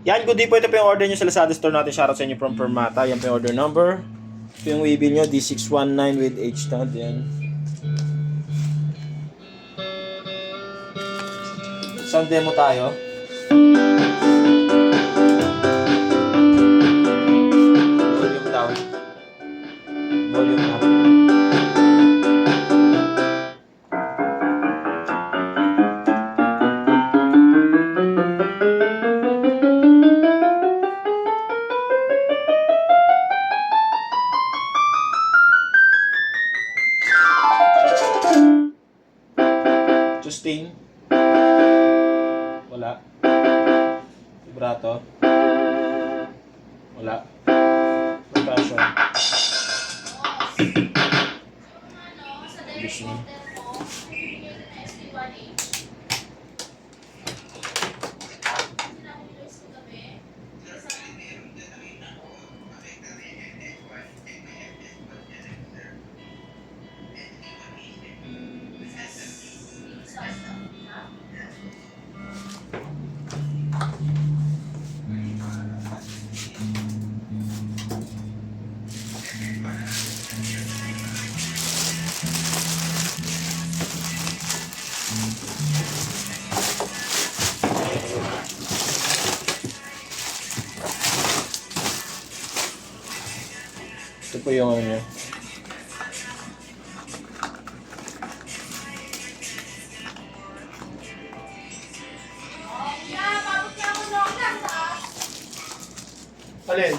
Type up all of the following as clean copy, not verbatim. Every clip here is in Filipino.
Yan, good day po. Ito po yung order nyo sa Lazada store natin. Shoutout sa inyo from Permata. Yan po yung order number. Ito yung wheel nyo, D619 with H-stand. Yan. Sound demo tayo. Volume down. Volume up. Sustain. Wala. Vibrato. Wala. Percussion. Listening. Ito po yung ano niya. Alin?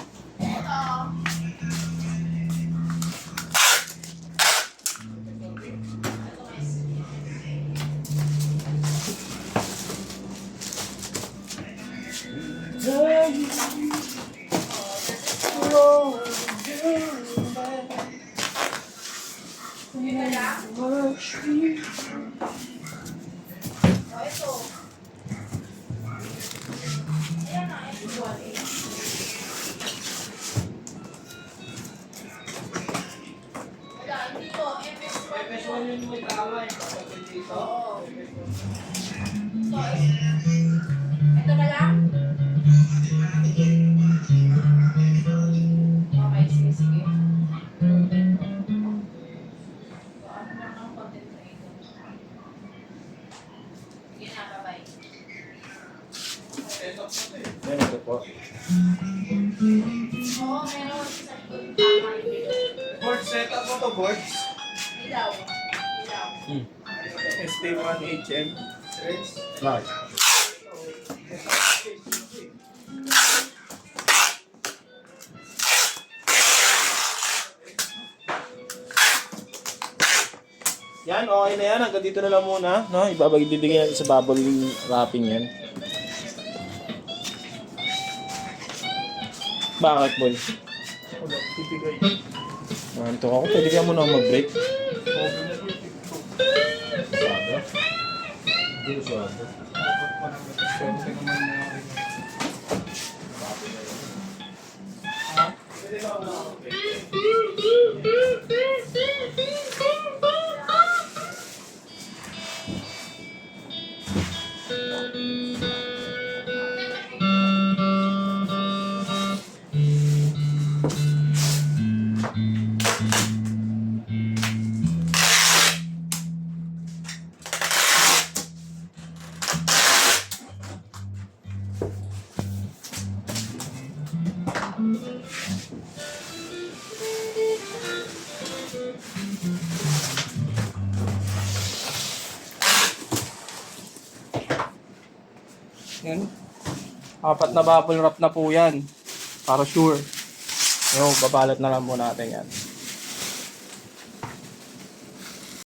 Ito na lang? Okay, sige, sige. Ano na ang content na ito? Sige na, bye-bye. Yan, ito po. Oo, meron. Sa likod yung tama yung bilog. Board setup mo to, boards? Ilaw. Ilaw. ST1HM. Right. Yan, okay na yan. Hanggang dito na lang muna. No? Ibibigay natin sa bubble wrapping yan. Bakit, boy? Tibigay. Nantok ako. Pwede kaya muna ako mag-break. Sada. Hindi sada. Swerte naman na rin. Yan. 4 na bubble wrap na po yan. Para sure. Yung babalat na lang po natin yan.